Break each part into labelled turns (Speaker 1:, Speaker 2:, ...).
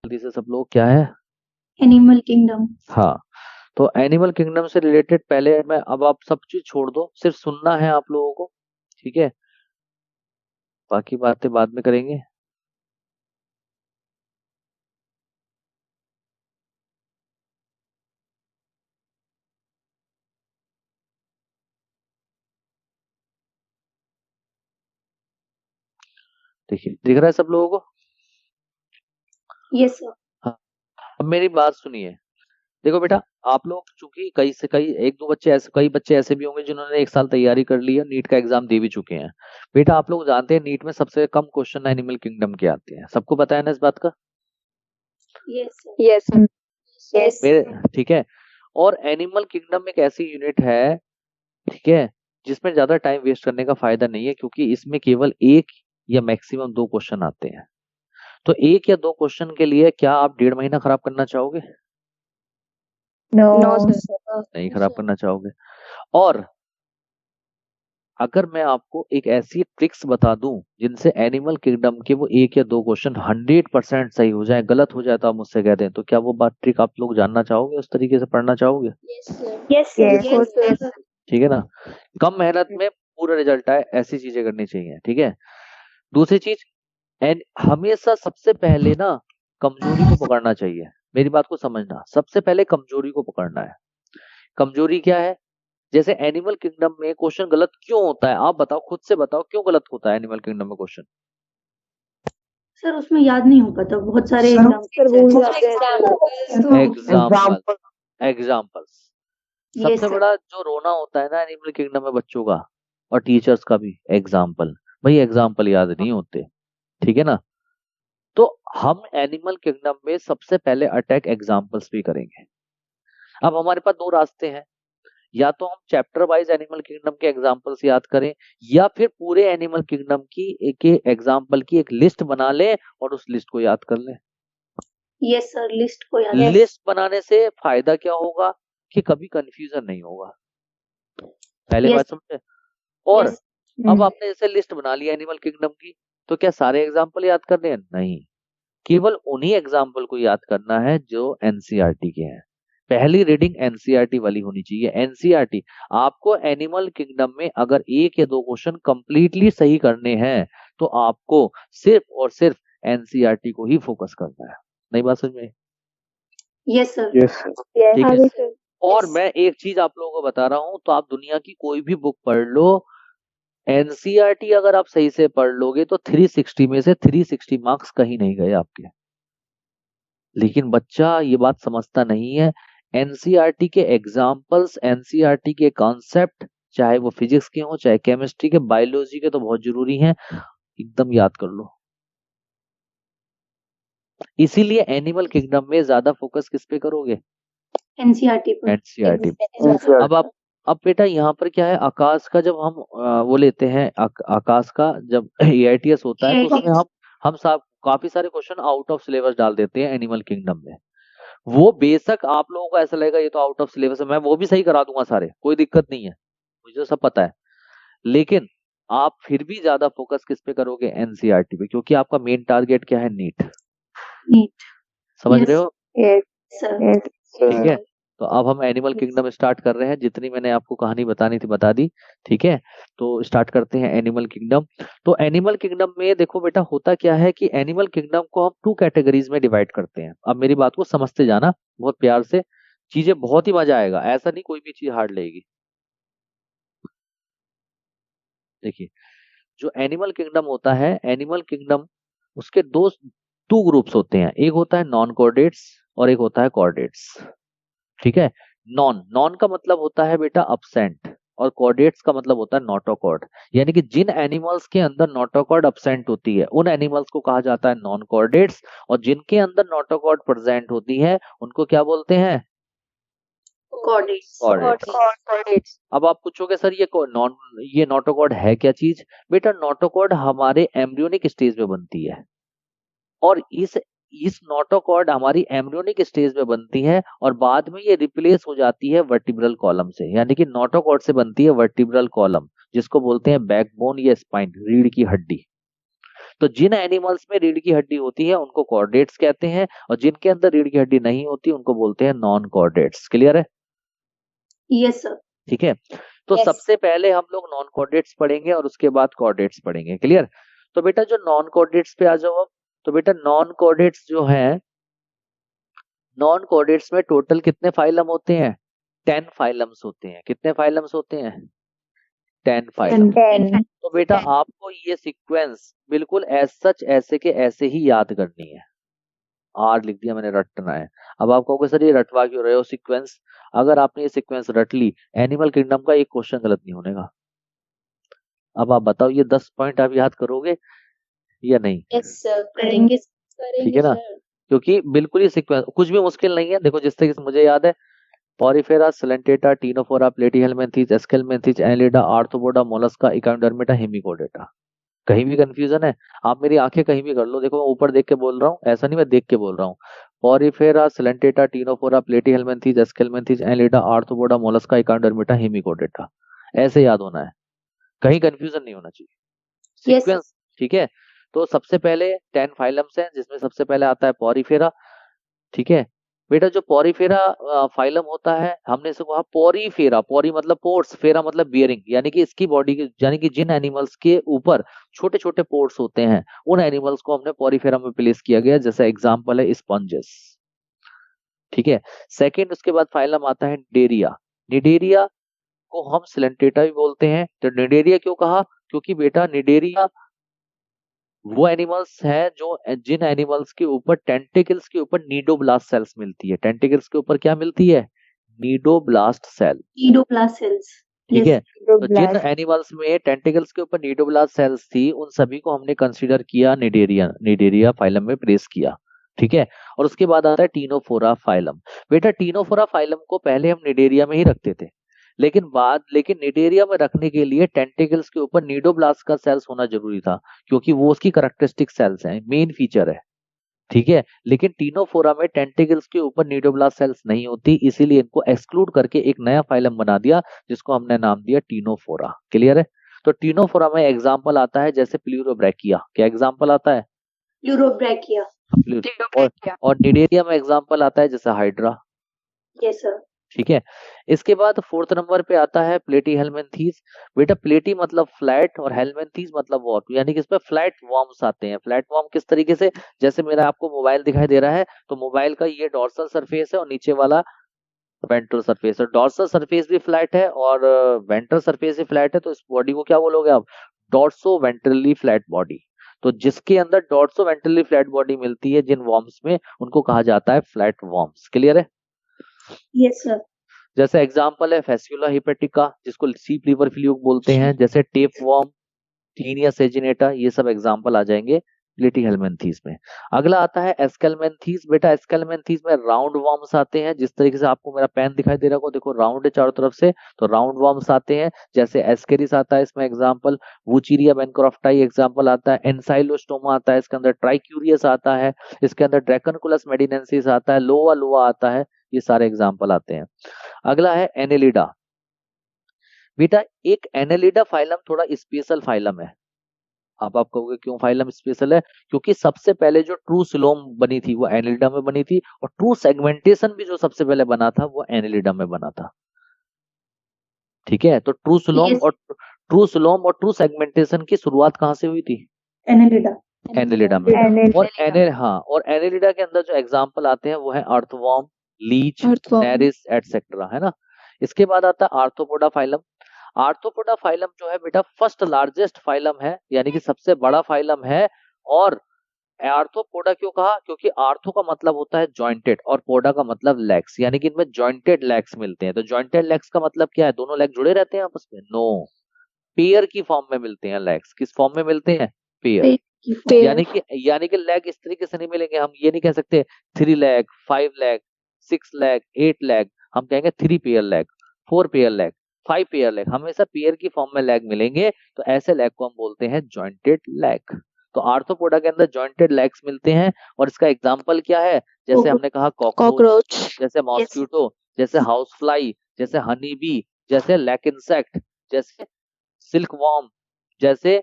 Speaker 1: जल्दी से सब लोग क्या है?
Speaker 2: Animal kingdom.
Speaker 1: हाँ, तो एनिमल किंगडम से रिलेटेड पहले मैं, अब आप सब चीज छोड़ दो, सिर्फ सुनना है आप लोगों को, ठीक है? बाकी बातें बाद में करेंगे। देखिए, दिख रहा है सब लोगों को?
Speaker 2: Yes sir.
Speaker 1: हाँ, अब मेरी बात सुनिए। देखो बेटा, आप लोग चूंकि कई से कई एक दो बच्चे ऐसे, कई बच्चे ऐसे भी होंगे जिन्होंने एक साल तैयारी कर ली है, नीट का एग्जाम दे भी चुके हैं। बेटा, आप लोग जानते हैं नीट में सबसे कम क्वेश्चन एनिमल किंगडम के आते हैं, सबको पता है ना इस बात का?
Speaker 2: Yes sir.
Speaker 3: यस यस
Speaker 1: मेरे, ठीक है। और एनिमल किंगडम एक ऐसी यूनिट है, ठीक है, जिसमें ज्यादा टाइम वेस्ट करने का फायदा नहीं है, क्योंकि इसमें केवल एक या मैक्सिमम दो क्वेश्चन आते हैं। तो एक या दो क्वेश्चन के लिए क्या आप 1.5 महीना खराब करना चाहोगे?
Speaker 3: No sir.
Speaker 1: नहीं खराब करना चाहोगे। और अगर मैं आपको एक ऐसी ट्रिक्स बता दूं जिनसे एनिमल किंगडम के वो एक या दो क्वेश्चन 100% सही हो जाए, गलत हो जाए तो आप मुझसे कह दें, तो क्या वो बात ट्रिक आप लोग जानना चाहोगे, उस तरीके से पढ़ना चाहोगे?
Speaker 3: Yes
Speaker 2: sir.
Speaker 1: ठीक है ना? कम मेहनत में पूरा रिजल्ट आए, ऐसी चीजें करनी चाहिए, ठीक है? दूसरी चीज, एंड हमेशा सबसे पहले ना कमजोरी को पकड़ना चाहिए। मेरी बात को समझना, सबसे पहले कमजोरी को पकड़ना है। कमजोरी क्या है? जैसे एनिमल किंगडम में क्वेश्चन गलत क्यों होता है, आप बताओ, खुद से बताओ क्यों गलत होता है एनिमल किंगडम में क्वेश्चन?
Speaker 2: सर उसमें याद नहीं हो पाता, बहुत सारे
Speaker 1: एग्जाम्पल, एग्जाम्पल्स।
Speaker 2: यस
Speaker 1: सबसे बड़ा जो रोना होता है ना एनिमल किंगडम में बच्चों का और टीचर्स का भी, एग्जाम्पल। भाई एग्जाम्पल याद नहीं होते, ठीक है ना? तो हम एनिमल किंगडम में सबसे पहले अटैक एग्जाम्पल्स भी करेंगे। अब हमारे पास दो रास्ते हैं, या तो हम चैप्टर वाइज एनिमल किंगडम के एग्जाम्पल्स याद करें, या फिर पूरे एनिमल किंगडम की एक एग्जाम्पल की एक लिस्ट बना लें और उस लिस्ट को याद कर लें।
Speaker 2: यस सर, लिस्ट को याद।
Speaker 1: लिस्ट बनाने से फायदा क्या होगा कि कभी कंफ्यूजन नहीं होगा। पहले बात समझे? और अब आपने जैसे लिस्ट बना लिया एनिमल किंगडम की, तो क्या सारे एग्जाम्पल याद करने हैं? नहीं, केवल उन्हीं एग्जाम्पल को याद करना है जो एनसीईआरटी के हैं। पहली रीडिंग एनसीईआरटी वाली होनी चाहिए। एनसीईआरटी, आपको एनिमल किंगडम में अगर एक या दो क्वेश्चन कंप्लीटली सही करने हैं तो आपको सिर्फ और सिर्फ एनसीईआरटी को ही फोकस करना है। नहीं बात समझ में?
Speaker 2: Yes sir.
Speaker 1: ठीक है। और मैं एक चीज आप लोगों को बता रहा हूं, तो आप दुनिया की कोई भी बुक पढ़ लो, एनसीईआरटी अगर आप सही से पढ़ लोगे तो 360 में से 360 मार्क्स कहीं नहीं गए आपके। लेकिन बच्चा ये बात समझता नहीं है। एनसीईआरटी के एग्जाम्पल्स, एनसीईआरटी के कॉन्सेप्ट, चाहे वो फिजिक्स के हो, चाहे केमिस्ट्री के, बायोलॉजी के, तो बहुत जरूरी हैं, एकदम याद कर लो। इसीलिए एनिमल किंगडम में ज्यादा फोकस किस पे करोगे?
Speaker 2: एनसीईआरटी पर।
Speaker 1: एनसीईआरटी। अब बेटा यहाँ पर क्या है, आकाश का जब हम वो लेते हैं, आकाश का जब एआईटीएस होता है, तो उसमें हम सब काफी सारे क्वेश्चन आउट ऑफ सिलेबस डाल देते हैं एनिमल किंगडम में। वो बेशक आप लोगों को ऐसा लगेगा ये तो आउट ऑफ सिलेबस है, मैं वो भी सही करा दूंगा सारे, कोई दिक्कत नहीं है, मुझे तो सब पता है। लेकिन आप फिर भी ज्यादा फोकस किस पे करोगे? एनसीईआरटी पे, क्योंकि आपका मेन टारगेट क्या है? नीट। समझ रहे हो?
Speaker 2: सर।
Speaker 1: ठीक है। तो अब हम एनिमल किंगडम स्टार्ट कर रहे हैं। जितनी मैंने आपको कहानी बतानी थी बता दी, ठीक है? तो स्टार्ट करते हैं एनिमल किंगडम। तो एनिमल किंगडम में देखो बेटा, होता क्या है कि एनिमल किंगडम को हम 2 कैटेगरीज में डिवाइड करते हैं। अब मेरी बात को समझते जाना बहुत प्यार से, चीजें बहुत ही मजा आएगा, ऐसा नहीं कोई भी चीज हार्ड लगेगी। देखिए, जो एनिमल किंगडम होता है, एनिमल किंगडम, उसके दो टू ग्रुप्स होते हैं, एक होता है नॉन कॉर्डेट्स और एक होता है कॉर्डेट्स। ठीक है? नॉन नॉन का मतलब होता है बेटा अब्सेंट, और कॉर्डेट्स का मतलब होता है नोटोकॉर्ड। यानी कि जिन एनिमल्स के अंदर नोटोकॉर्ड अब्सेंट होती है उन एनिमल्स को कहा जाता है नॉन कॉर्डेट्स, और जिनके अंदर नोटोकॉर्ड प्रेजेंट होती है उनको क्या बोलते हैं? कॉर्डेट्स। अब आप पूछोगे सर ये नोटोकॉर्ड है क्या चीज? बेटा, नोटोकॉर्ड हमारे एम्ब्रियोनिक स्टेज में बनती है, और इस नोटोकॉर्ड हमारी एम्ब्रियोनिक स्टेज में बनती है, और बाद में ये रिप्लेस हो जाती है वर्टिब्रल कॉलम से। यानी कि नोटोकॉर्ड से बनती है वर्टिब्रल कॉलम, जिसको बोलते हैं बैकबोन या स्पाइन, रीढ़ की हड्डी। तो जिन एनिमल्स में रीढ़ की हड्डी होती है उनको कॉर्डेट्स कहते हैं, और जिनके अंदर रीढ़ की हड्डी नहीं होती उनको बोलते हैं नॉन कॉर्डेट्स। क्लियर है?
Speaker 2: Yes sir.
Speaker 1: ठीक है, तो
Speaker 3: Yes.
Speaker 1: सबसे पहले हम लोग नॉन कॉर्डेट्स पढ़ेंगे और उसके बाद कॉर्डेट्स पढ़ेंगे। क्लियर? तो बेटा जो नॉन कॉर्डेट्स पे आ जाओ अब। तो बेटा नॉन कॉर्डेट्स जो है, नॉन कॉर्डेट्स में टोटल कितने फाइलम होते हैं? 10 फाइलम्स होते हैं। कितने फाइलम्स होते हैं? 10 फाइलम।
Speaker 3: 10.
Speaker 1: तो बेटा आपको ये सीक्वेंस बिल्कुल एज सच ऐसे के ऐसे ही याद करनी है। आर लिख दिया मैंने, रटना है। अब आप कहोगे सर ये रटवा क्यों रहे हो सीक्वेंस? अगर आपने ये सीक्वेंस रट ली, एनिमल किंगडम का एक क्वेश्चन गलत नहीं होने का। अब आप बताओ ये 10 पॉइंट आप याद करोगे या नहीं?
Speaker 3: Yes sir. करेंगे
Speaker 1: ठीक है ना?
Speaker 3: sir.
Speaker 1: क्योंकि बिल्कुल ये सीक्वेंस कुछ भी मुश्किल नहीं है। देखो जिस तरीके से मुझे याद है, Porifera, Coelenterata, Ctenophora, Platyhelminthes, Aschelminthes, Annelida, Arthropoda, Mollusca, Echinodermata, Hemichordata. कहीं भी कंफ्यूजन है, आप मेरी आंखें कहीं भी कर लो। देखो मैं ऊपर देख के बोल रहा हूँ, ऐसा नहीं मैं देख के बोल रहा हूँ। Porifera, Coelenterata, Ctenophora, Platyhelminthes, Aschelminthes, Annelida, Arthropoda, Mollusca, Echinodermata, Hemichordata. ऐसे याद होना है, कहीं कंफ्यूजन नहीं होना चाहिए।
Speaker 3: Yes.
Speaker 1: सीक्वेंस ठीक है। तो सबसे पहले 10 फाइलम्स हैं, जिसमें सबसे पहले आता है पॉरीफेरा। ठीक है बेटा, जो पॉरीफेरा फाइलम होता है, हमने इसको कहा पॉरीफेरा। पॉरी मतलब पोर्स, फेरा मतलब बियरिंग, यानी कि इसकी बॉडी के, यानी कि जिन एनिमल्स के ऊपर छोटे छोटे पोर्स होते हैं उन एनिमल्स को हमने पॉरीफेरा में प्लेस किया गया। जैसे एग्जांपल है स्पंजेस। ठीक है, सेकंड उसके बाद फाइलम आता है निडेरिया। निडेरिया को हम सिलेंटेटा भी बोलते हैं। तो निडेरिया क्यों कहा? क्योंकि बेटा निडेरिया वो एनिमल्स है जो, जिन एनिमल्स के ऊपर टेंटिकल्स के ऊपर नीडोब्लास्ट सेल्स मिलती है। टेंटिकल्स के ऊपर क्या मिलती है? Cnidoblast cell.
Speaker 2: ईडोप्लास्ट सेल्स।
Speaker 1: ठीक है, तो जिन
Speaker 3: Blast.
Speaker 1: एनिमल्स में टेंटिकल्स के ऊपर नीडोब्लास्ट सेल्स थी उन सभी को हमने कंसीडर किया निडेरिया, निडेरिया फाइलम में प्लेस किया। ठीक है, और उसके बाद आता है टीनोफोरा फाइलम। बेटा टीनोफोरा फाइलम को पहले हम निडेरिया में ही रखते थे, लेकिन निडेरिया में रखने के लिए टेंटिकल्स के ऊपर नीडोब्लास्ट का सेल्स होना जरूरी था, क्योंकि वो उसकी करेक्टरिस्टिक सेल्स हैं, मेन फीचर है। ठीक है, लेकिन टीनोफोरा में टेंटिकल्स के ऊपर नीडोब्लास्ट सेल्स नहीं होती, इसीलिए इनको एक्सक्लूड करके एक नया फाइलम बना दिया जिसको हमने नाम दिया टीनोफोरा। क्लियर है? तो टीनोफोरा में एग्जाम्पल आता है जैसे प्लूरोब्रैकिया। क्या एग्जाम्पल आता है?
Speaker 2: यूरोब्रैकिया।
Speaker 1: और निडेरिया में एग्जाम्पल आता है जैसे हाइड्रा।
Speaker 2: Yes sir.
Speaker 1: ठीक है, इसके बाद फोर्थ नंबर पे आता है प्लेटीहेल्मिन्थीस। बेटा प्लेटी मतलब फ्लैट और हेल्मिन्थीस मतलब वॉर्म, यानी कि इसमें फ्लैट वॉर्म्स आते हैं। फ्लैट वॉर्म किस तरीके से? जैसे मेरा आपको मोबाइल दिखाई दे रहा है, तो मोबाइल का ये डॉर्सल सरफेस है और नीचे वाला वेंट्रल सरफेस है। डॉर्सल सरफेस भी फ्लैट है और वेंट्रल सरफेस भी फ्लैट है, तो इस बॉडी को क्या बोलोगे आप? Dorso ventrally flat body. तो जिसके अंदर डॉर्सो वेंट्रली फ्लैट बॉडी मिलती है जिन वॉर्म्स में, उनको कहा जाता है फ्लैट वॉर्म्स। क्लियर है?
Speaker 2: Yes sir.
Speaker 1: जैसे एग्जांपल है फेस्कुला हिपेटिका, जिसको सीप लिवर फ्लूक बोलते हैं, जैसे टेप वॉर्म, टीनिया सेजिनेटा, ये सब एग्जांपल आ जाएंगे प्लेटीहेल्मिन्थीस में। अगला आता है एस्केल्मिन्थीस। बेटा एस्केल्मिन्थीस में राउंड वॉर्म्स आते हैं, जिस तरीके से आपको मेरा पेन दिखाई दे रहा होगा, देखो राउंड है चारों तरफ से, तो राउंड वॉर्म्स आते हैं। जैसे एस्केरिस आता है इसमें एग्जांपल, वुचीरिया बेनक्रॉफ्टाई एग्जांपल आता है, एनसाइलोस्टोमा आता है इसके अंदर, ट्राइक्यूरियस आता है इसके अंदर, ड्रैकनकुलस मेडिनेंसिस आता है, लोआ लोआ आता है, ये सारे एग्जाम्पल आते हैं। अगला है एनेलिडा। बेटा एक एनेलिडा फाइलम थोड़ा स्पेशल फाइलम है। अब आप कहोगे क्यों फाइलम स्पेशल है? क्योंकि सबसे पहले जो ट्रू सिलोम बनी थी वो एनेलिडा में बनी थी, और ट्रू सेगमेंटेशन भी जो सबसे पहले बना था वो एनेलिडा में बना था। ठीक है, तो ट्रू सिलोम और ट्रू सेगमेंटेशन की शुरुआत कहां से हुई थी?
Speaker 2: एनेलिडा।
Speaker 1: एनेलिडा में। और एनेलिडा के अंदर जो एग्जाम्पल आते हैं वो है अर्थवॉर्म, लीच, नेरिस एटसेट्रा, है ना। इसके बाद आता है आर्थ्रोपोडा फाइलम। आर्थ्रोपोडा फाइलम जो है बेटा फर्स्ट लार्जेस्ट फाइलम है, यानी कि सबसे बड़ा फाइलम है। और आर्थ्रोपोडा क्यों कहा? क्योंकि आर्थो का मतलब होता है जॉइंटेड और पोडा का मतलब लेग्स, यानी कि इनमें जॉइंटेड लेग्स मिलते हैं। तो जॉइंटेड लेग्स का मतलब क्या है? दोनों लेग जुड़े रहते हैं आपस में? नो, पेयर की फॉर्म में मिलते हैं लेग्स। किस फॉर्म में मिलते हैं? पेयर। यानी कि लेग इस तरीके से नहीं मिलेंगे। हम ये नहीं कह सकते 3 लेग, 5 लेग, 6 लेग, 8 लेग। हम कहेंगे 3 pair leg, 4 pair leg, 5 pair leg. हमेशा पेयर की फॉर्म में लेग मिलेंगे, तो ऐसे लेग को हम बोलते हैं जॉइंटेड लेग। तो आर्थ्रोपोडा के अंदर जॉइंटेड लेग्स मिलते हैं, और इसका एग्जाम्पल क्या है? जैसे हमने कहा कॉकरोच, जैसे मॉस्किटो, जैसे हाउस फ्लाई, जैसे हनी बी, जैसे लैक इंसेक्ट, जैसे सिल्क वॉर्म, जैसे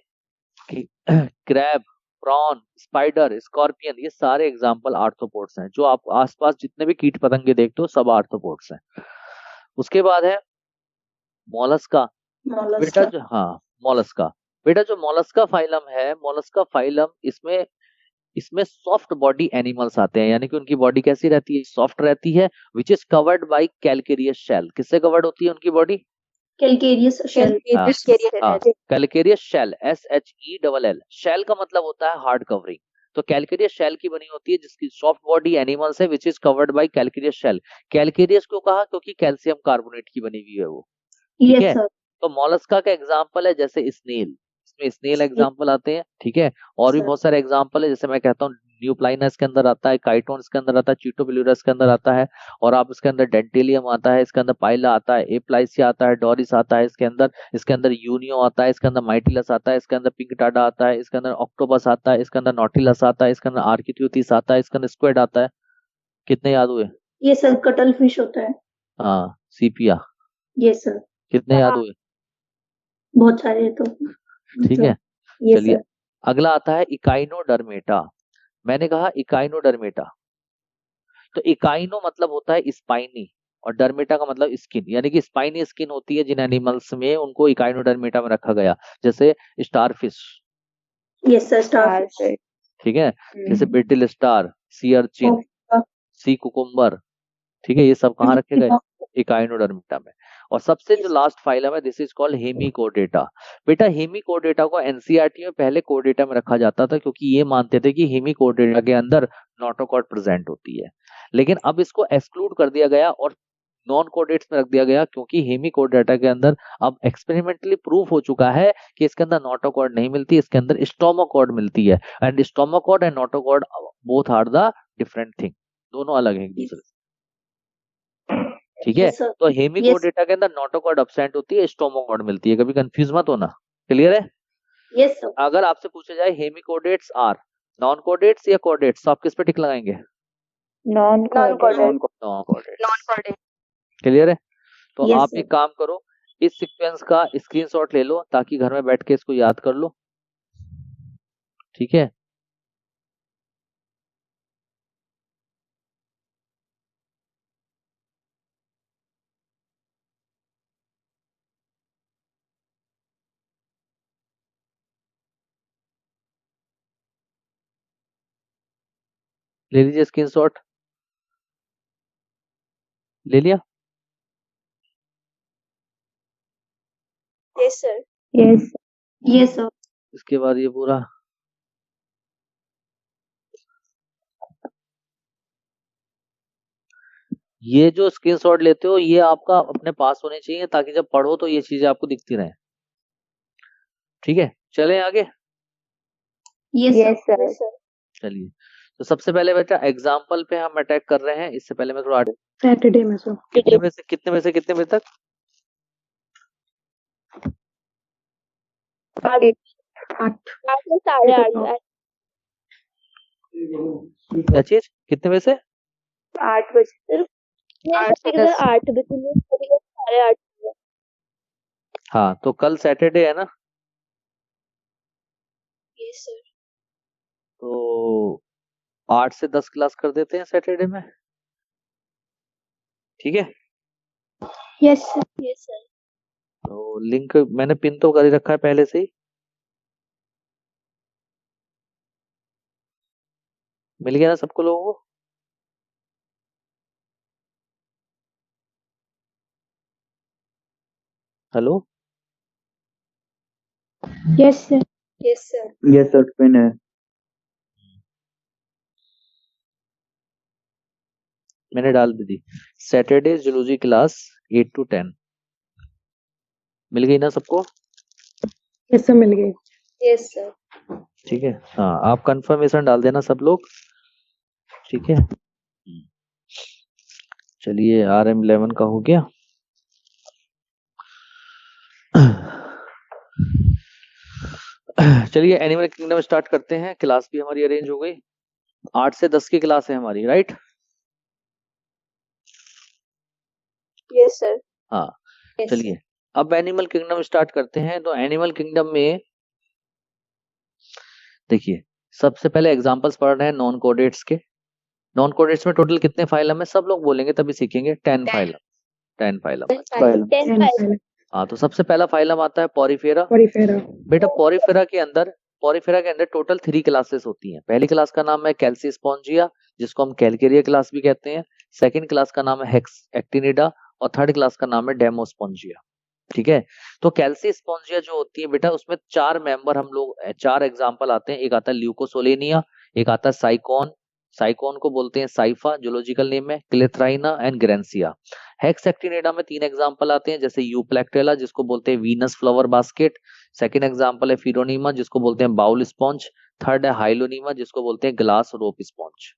Speaker 1: क्रैब, प्रॉन, स्पाइडर, स्कॉर्पियन, ये सारे एग्जाम्पल आर्थ्रोपोड्स हैं। जो आप आसपास जितने भी कीट पतंगे देखते हो सब आर्थ्रोपोड्स हैं। उसके बाद है मोलस्का। बेटा जो मोलस्का, बेटा जो मोलस्का फाइलम है, मोलस्का फाइलम, इसमें इसमें सॉफ्ट बॉडी एनिमल्स आते हैं, यानी कि उनकी बॉडी कैसी रहती है, सॉफ्ट रहती है, which is covered by calcareous shell. किससे कवर्ड होती है उनकी body?
Speaker 2: Calcareous shell.
Speaker 1: Calcareous shell, SHELL। Shell का मतलब होता है हार्ड कवरिंग। तो कैलकेरियस शेल की बनी होती है, जिसकी सॉफ्ट बॉडी एनिमल्स है, which is covered by calcareous shell. Calcareous क्यों कहा? क्योंकि कैल्शियम कार्बोनेट की बनी हुई है वो, ठीक है। तो मोलस्का का एग्जाम्पल है जैसे स्नेल, इसमें स्नेल एग्जाम्पल आते हैं, ठीक है। और भी बहुत सारे एग्जाम्पल है, जैसे मैं कहता हूँ न्यूप्लाइना इसके अंदर आता है, काइटोन इसके अंदर आता है, चीटोबिल्यूरा इसके अंदर आता है, और आप इसके अंदर डेंटेलियम आता है, इसके अंदर पाइला आता है, एप्लाइसिया आता है, डोरिस आता है इसके अंदर यूनियो आता है, इसके अंदर माइटिलस आता है, इसके अंदर पिंक टाडा आता है, इसके अंदर ऑक्टोपस आता है, इसके अंदर नॉटिलस आता है, इसके अंदर आर्किट्यूथिस आता है, इसके अंदर स्क्विड आता है। कितने याद हुए?
Speaker 2: ये सर कटल फिश होता है।
Speaker 1: हाँ, सीपिया।
Speaker 2: ये सर
Speaker 1: कितने याद हुए?
Speaker 2: बहुत सारे तो
Speaker 1: ठीक है। चलिए अगला आता है इकाइनोडर्मेटा। मैंने कहा इकाइनोडर्मेटा, तो इकाइनो मतलब होता है स्पाइनी, और डर्मेटा का मतलब स्किन, यानी कि स्पाइनी स्किन होती है जिन एनिमल्स में, उनको इकाइनोडर्मेटा में रखा गया। जैसे स्टारफिश,
Speaker 2: यस सर स्टारफिश,
Speaker 1: ठीक है, जैसे brittle star, sea urchin, sea cucumber, ठीक है, ये सब कहाँ रखे गए? इकाइनोडर्मेटा में। और सबसे जो लास्ट फाइलम है, दिस इज कॉल्ड हेमिकोडेटा। बेटा हेमिकोडेटा को एनसीईआरटी में पहले कोडेटा में रखा जाता था, क्योंकि ये मानते थे कि हेमिकोडेटा के अंदर नोटोकॉड प्रेजेंट होती है। लेकिन अब इसको एक्सक्लूड कर दिया गया और नॉन कोडेट्स में रख दिया गया, क्योंकि हेमिकोडेटा के अंदर अब एक्सपेरिमेंटली प्रूफ हो चुका है कि इसके अंदर नोटोकॉड नहीं मिलती, इसके अंदर स्टोमोकॉड मिलती है। And stomochord and notochord both are the different thing, दोनों अलग है एक दूसरे से, ठीक है। तो हेमिकोडेटा के अंदर नोटोकॉड एब्सेंट होती है, स्टोमोकॉड मिलती है। कभी कंफ्यूज मत होना, क्लियर है?
Speaker 2: Yes sir.
Speaker 1: अगर आपसे पूछा जाए हेमिकोडेट्स आर नॉन कोडेट्स या कोडेट्स, तो आप किस पे टिक लगाएंगे?
Speaker 3: Non caudate.
Speaker 1: क्लियर है? तो आप एक काम करो, इस सीक्वेंस का स्क्रीनशॉट ले लो, ताकि घर में बैठ के इसको याद कर लो, ठीक है। ले लीजिए स्क्रीनशॉट, ले लिया?
Speaker 3: Yes sir. Yes
Speaker 2: yes sir.
Speaker 1: इसके बाद ये पूरा ये जो स्क्रीनशॉट लेते हो ये आपका अपने पास होने चाहिए, ताकि जब पढ़ो तो ये चीजें आपको दिखती रहे, ठीक है। चलें आगे।
Speaker 3: Yes sir.
Speaker 1: चलिए, तो सबसे पहले बेटा एग्जाम्पल पे हम अटैक कर रहे हैं। इससे पहले मैं थोड़ा
Speaker 2: सैटरडे में सर
Speaker 1: कितने बजे तक?
Speaker 3: 8 से 8:30।
Speaker 1: क्या चीज? कितने बजे से?
Speaker 3: 8 बजे सिर्फ 8 बजे, 8:30।
Speaker 1: हाँ, तो कल सैटरडे है ना?
Speaker 3: Yes sir.
Speaker 1: तो 8 से 10 क्लास कर देते हैं सैटरडे में, ठीक है।
Speaker 3: Yes sir. Yes sir.
Speaker 1: तो लिंक मैंने पिन तो कर ही रखा है पहले से ही, मिल गया ना सबको लोगों को? Hello?
Speaker 3: Yes sir. Yes sir.
Speaker 4: Yes sir, pin है।
Speaker 1: मैंने डाल दी सैटरडे जूलॉजी क्लास 8 to 10, मिल गई ना सबको?
Speaker 2: यस सर मिल गई।
Speaker 3: Yes sir.
Speaker 1: ठीक है, हाँ आप कंफर्मेशन डाल देना सब लोग, ठीक है। चलिए RM11 का हो गया। चलिए एनिमल किंगडम स्टार्ट करते हैं। क्लास भी हमारी अरेंज हो गई, 8 से 10 की क्लास है हमारी, राइट?
Speaker 3: Yes sir.
Speaker 1: हाँ, चलिए अब एनिमल किंगडम स्टार्ट करते हैं। तो एनिमल किंगडम में देखिए सबसे पहले एग्जांपल्स पढ़ रहे हैं नॉन कोडेट्स के। नॉन कोडेट्स में टोटल कितने फाइलम है, सब लोग बोलेंगे तभी सीखेंगे। 10 फाइलम, 10 फाइलम।
Speaker 3: 10 फाइल।
Speaker 1: हाँ, तो सबसे पहला फाइलम आता है पॉरीफेरा।
Speaker 2: पॉरीफेरा।
Speaker 1: बेटा पॉरीफेरा के अंदर टोटल 3 क्लासेस होती हैं। पहली क्लास का नाम है कैल्सीस्पोंजिया, जिसको हम कैलकेरिया क्लास भी कहते हैं। सेकंड क्लास का नाम है हेक्स एक्टिनिडा और थर्ड क्लास का नाम है डेमोस्पोंजिया। ठीक है, तो कैल्सीस्पोंजिया जो होती है बेटा, उसमें 4 मेंबर हम लोग 4 एग्जांपल आते हैं। एक आता है ल्यूकोसोलेनिया, एक आता है साइकोन, साइकोन को बोलते हैं साइफा, जूलॉजिकल नेम है क्लेथ्राइना एंड ग्रेंसिया। हेक्सेक्टिनिडा में 3 एग्जांपल आते हैं, जैसे यूप्लेक्टेला जिसको बोलते हैं Venus flower basket, second example है फिरोनीमा जिसको बोलते हैं बाउल स्पॉन्ज, थर्ड है हाइलोनीमा जिसको बोलते हैं ग्लास रोप स्पॉन्ज।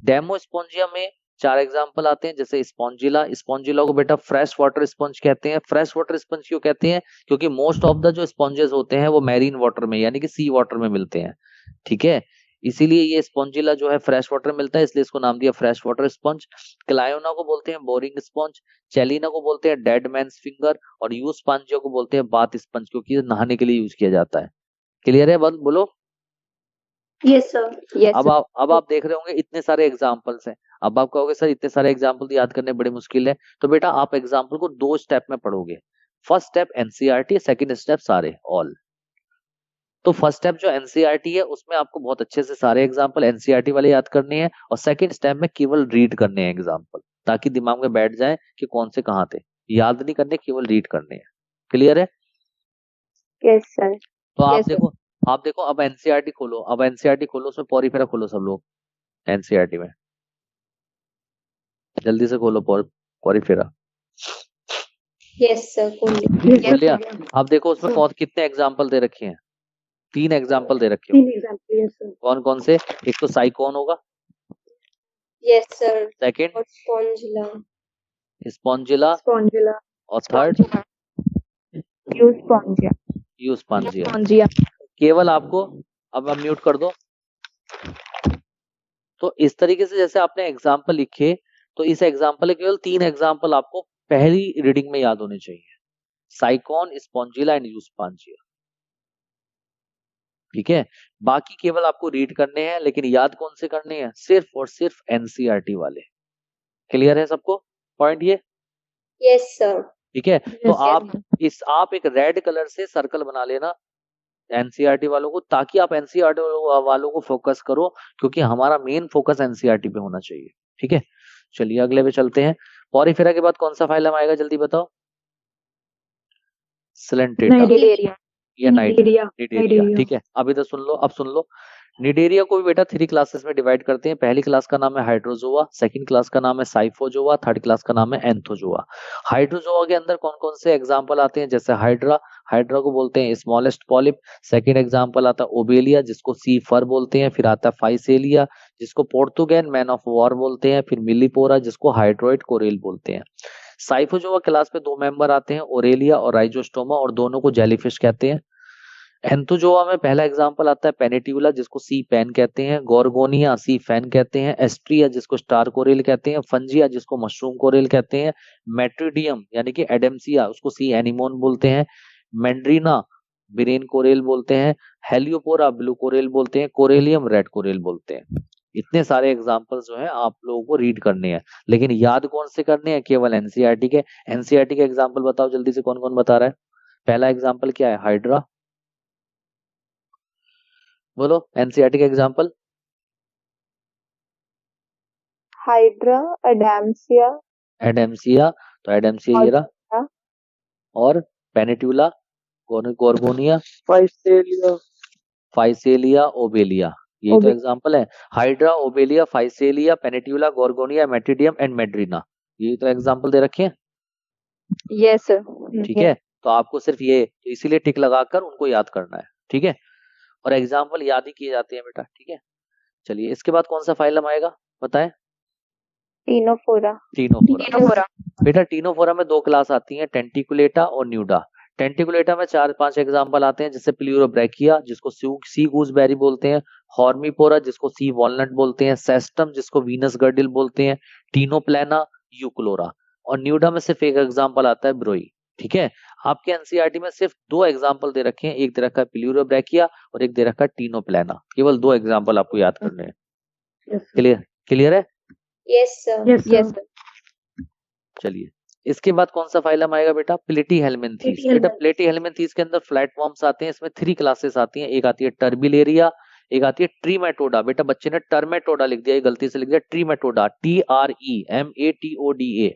Speaker 1: डेमोस्पोंजिया में 4 एग्जांपल आते हैं, जैसे स्पॉन्जिला, स्पॉन्जिला को बेटा फ्रेश वाटर स्पंज कहते हैं। फ्रेश वाटर स्पंज क्यों कहते हैं, क्योंकि मोस्ट ऑफ द जो स्पॉन्जेस होते हैं वो मैरीन वाटर में यानी कि सी वाटर में मिलते हैं। ठीक है, इसीलिए ये स्पॉन्जिला जो है फ्रेश वाटर मिलता है, इसलिए इसको नाम दिया फ्रेश वाटर स्पंज। क्लायोना को बोलते हैं बोरिंग स्पंज, चेलिना को बोलते हैं डेड मैन्स फिंगर और यूस्पांजिया को बोलते हैं बाथ स्पंज, क्योंकि ये नहाने के लिए यूज किया जाता है। क्लियर है, बोलो।
Speaker 3: Yes sir.
Speaker 1: अब आप देख रहे होंगे इतने सारे एग्जाम्पल्स हैं। अब आप कहोगे सर इतने सारे एग्जाम्पल याद करने बड़े मुश्किल है, तो बेटा आप एग्जाम्पल को 2 स्टेप में पढ़ोगे। First step NCERT, second step सारे ऑल। तो फर्स्ट स्टेप जो एनसीईआरटी है उसमें आपको बहुत अच्छे से सारे एग्जाम्पल एनसीईआरटी वाले याद करने हैं, और सेकंड स्टेप में केवल रीड करने हैं एग्जाम्पल, ताकि दिमाग में बैठ जाए कि कौन से कहाँ थे। याद नहीं करने, केवल रीड करने हैं। क्लियर है?
Speaker 3: Yes sir.
Speaker 1: तो आप देखो अब एनसीईआरटी खोलो, उसमें पॉरीफेरा खोलो सब लोग। एनसीईआरटी में जल्दी से खोलो पॉरीफेरा।
Speaker 3: Yes sir.
Speaker 1: चलिए अब देखो उसमें कौन कितने एग्जाम्पल दे रखे हैं। 3 एग्जाम्पल दे रखे हैं। कौन कौन से? एक तो साइकोन होगा,
Speaker 3: यस सर।
Speaker 1: सेकंड
Speaker 3: स्पॉन्जिला
Speaker 1: और थर्ड यूस्पांजिया। केवल आपको अब म्यूट कर दो। तो इस तरीके से जैसे आपने एग्जाम्पल लिखे, तो इस एग्जाम्पल के केवल 3 एग्जाम्पल आपको पहली रीडिंग में याद होने चाहिए, साइकोन, स्पॉन्जिला एंड यूस्पांजिया। ठीक है, बाकी केवल आपको रीड करने हैं, लेकिन याद कौन से करने हैं? सिर्फ और सिर्फ एनसीईआरटी वाले। क्लियर है सबको पॉइंट ये?
Speaker 3: Yes sir.
Speaker 1: ठीक है, तो आप एक रेड कलर से सर्कल बना लेना एनसीईआरटी वालों को, ताकि आप एनसीईआरटी वालों को फोकस करो, क्योंकि हमारा मेन फोकस एनसीईआरटी पे होना चाहिए। ठीक है, चलिए अगले पे चलते हैं। पॉरीफेरा के बाद कौन सा फाइलम आएगा, जल्दी बताओ। सिलेंटेटा या निडेरिया। ठीक है, अब इधर सुन लो, अब सुन लो। निडेरिया को भी बेटा 3 क्लासेस में डिवाइड करते हैं। पहली क्लास का नाम है हाइड्रोजोआ, सेकंड क्लास का नाम है साइफोजोआ, थर्ड क्लास का नाम है एंथोजोआ। हाइड्रोजोआ के अंदर कौन कौन से एग्जांपल आते हैं, जैसे हाइड्रा को बोलते हैं स्मॉलेस्ट पॉलिप। सेकंड एग्जांपल आता है ओबेलिया जिसको सी फर बोलते हैं। फिर आता है फाइसेलिया जिसको पोर्तुगेन मैन ऑफ वॉर बोलते हैं। फिर मिलीपोरा जिसको हाइड्रोइड कोरेल बोलते हैं। साइफोजोआ क्लास में 2 मेंबर आते हैं, ओरेलिया और राइजोस्टोमा, और दोनों को जेलीफिश कहते हैं। एंथोजोआ में पहला एग्जांपल आता है पेनिट्यूला जिसको सी पेन कहते हैं, गोर्गोनिया सी फैन कहते हैं, एस्ट्रिया जिसको स्टार कोरेल कहते हैं, फंजिया जिसको मशरूम कोरेल कहते हैं, मेट्रिडियम यानी कि एडेमसिया उसको सी एनिमोन बोलते हैं, मैंड्रीना बिरेन कोरेल बोलते हैं, हेलियोपोरा ब्लू कोरेल बोलते हैं, कोरेलियम रेड कोरेल बोलते हैं। इतने सारे एग्जाम्पल्स जो है आप लोगों को रीड करने हैं, लेकिन याद कौन से करने हैं? केवल एनसीईआरटी के। एनसीईआरटी के एग्जाम्पल बताओ जल्दी से, कौन कौन बता रहा है? पहला एग्जाम्पल क्या है? हाइड्रा। बोलो एनसीईआरटी का एग्जांपल।
Speaker 3: हाइड्रा, एडेमसिया
Speaker 1: तो एडेमसिया ये रहा, और पेनिट्यूला, गोर्गोनिया, फाइसेलिया, ओबेलिया, ये तो एग्जांपल है। Hydra, Obelia, Physalia, Pennatula, Gorgonia, Metridium and मेड्रीना, ये तो एग्जांपल दे रखे हैं।
Speaker 3: Yes sir.
Speaker 1: ठीक है, तो आपको सिर्फ ये इसीलिए टिक लगाकर उनको याद करना है। ठीक है, और एग्जाम्पल याद ही किए जाते हैं बेटा। ठीक है, चलिए इसके बाद कौन सा फाइलम आएगा बताएं?
Speaker 3: टीनोफोरा।
Speaker 1: बेटा टीनोफोरा में 2 क्लास आती हैं, टेंटिकुलेटा और न्यूडा। टेंटिकुलेटा में 4-5 एग्जाम्पल आते हैं, जैसे प्लूरोब्रैकिया जिसको सी गूसबेरी बोलते हैं, हॉर्मीपोरा जिसको सी वॉलनट बोलते हैं, सेस्टम जिसको वीनस गर्डिल बोलते हैं, टीनोप्लेना, यूक्लोरा। और न्यूडा में सिर्फ एक एग्जाम्पल आता है, ब्रोई। ठीक है, आपके एनसीईआरटी में सिर्फ 2 एग्जाम्पल दे रखे हैं, एक दे रखा है प्लूरोब्रैकिया और एक दे रखा है टीनोप्लाना, केवल 2 एग्जाम्पल आपको याद करने हैं। क्लियर है?
Speaker 3: Yes sir.
Speaker 2: Yes sir.
Speaker 1: चलिए, इसके बाद कौन सा फाइलम आएगा बेटा? प्लेटीहेल्मिन्थीस। बेटा प्लेटीहेल्मिन्थीस के अंदर फ्लैटवर्म्स आते हैं, इसमें 3 क्लासेस आती हैं, एक आती है टर्बिलेरिया, एक आती है ट्रीमेटोडा। बेटा बच्चे ने टर्मेटोडा लिख दिया, गलती से लिख दिया ट्रीमेटोडा, TREMATODA,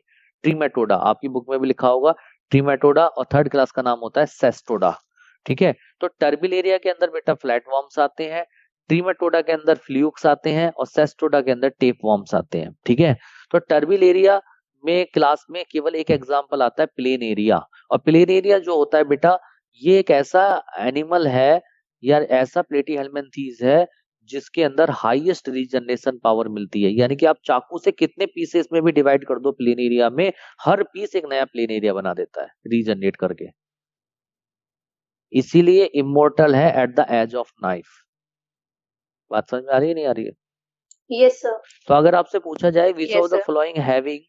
Speaker 1: ट्रीमेटोडा, आपकी बुक में भी लिखा होगा ट्रीमेटोडा, और थर्ड क्लास का नाम होता है सेस्टोडा। ठीक है, तो टर्बिलेरिया के अंदर बेटा फ्लैटवर्म्स आते हैं, ट्रीमेटोडा के अंदर फ्लूक्स आते हैं, और सेस्टोडा के अंदर टेपवर्म्स आते हैं। ठीक है, तो टर्बिलेरिया में क्लास में केवल एक एग्जाम्पल आता है प्लेन एरिया, और प्लेन एरिया जो होता है बेटा ये एक ऐसा एनिमल है या ऐसा प्लेटीहेल्मिन्थीस है जिसके अंदर हाईएस्ट रीजनरेशन पावर मिलती है, यानी कि आप चाकू से कितने पीसेस में भी डिवाइड कर दो प्लेन एरिया में, हर पीस एक नया प्लेन एरिया बना देता है रीजनरेट करके, इसीलिए इमोर्टल है at the edge of knife. बात समझ में आ रही है नहीं आ रही है?
Speaker 3: Yes sir.
Speaker 1: तो अगर आपसे पूछा जाए विच
Speaker 3: Yes,
Speaker 1: of the
Speaker 3: sir.
Speaker 1: Following having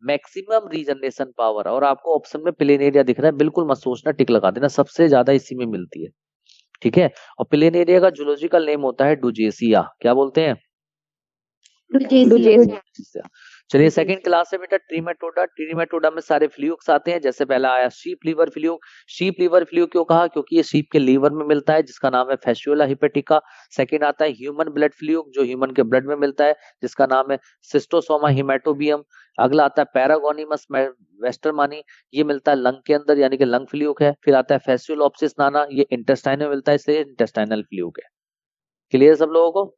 Speaker 1: maximum regeneration power, और आपको ऑप्शन में प्लेन एरिया दिख रहा है, बिल्कुल मत सोचना, टिक लगा देना, सबसे ज्यादा इसी में मिलती है। ठीक है, और प्लेन एरिया का जूलॉजिकल नेम होता है डुजेसिया। क्या बोलते हैं?
Speaker 3: डुजेसिया।
Speaker 1: चलिए, सेकंड क्लास है बेटा ट्रीमेटोडा। ट्रीमेटोडा में सारे फ्लूक्स आते हैं, जैसे पहला आया sheep liver fluke. Sheep liver fluke क्यों कहा? क्योंकि ये शीप के लीवर में मिलता है, जिसका नाम है फैस्युला हिपेटिका। सेकंड आता है ह्यूमन ब्लड फ्लूक, जो ह्यूमन के ब्लड में मिलता है, जिसका नाम है सिस्टोसोमा हिमेटोबियम। अगला आता है पैरागोनिमस वेस्टरमानी, ये मिलता है लंग के अंदर, यानी कि लंग फ्लूक है। फिर आता है फैस्युलोप्सिस नाना, ये इंटेस्टाइन में मिलता है, इसलिए इंटेस्टाइनल फ्लूक है। क्लियर सब लोगों को?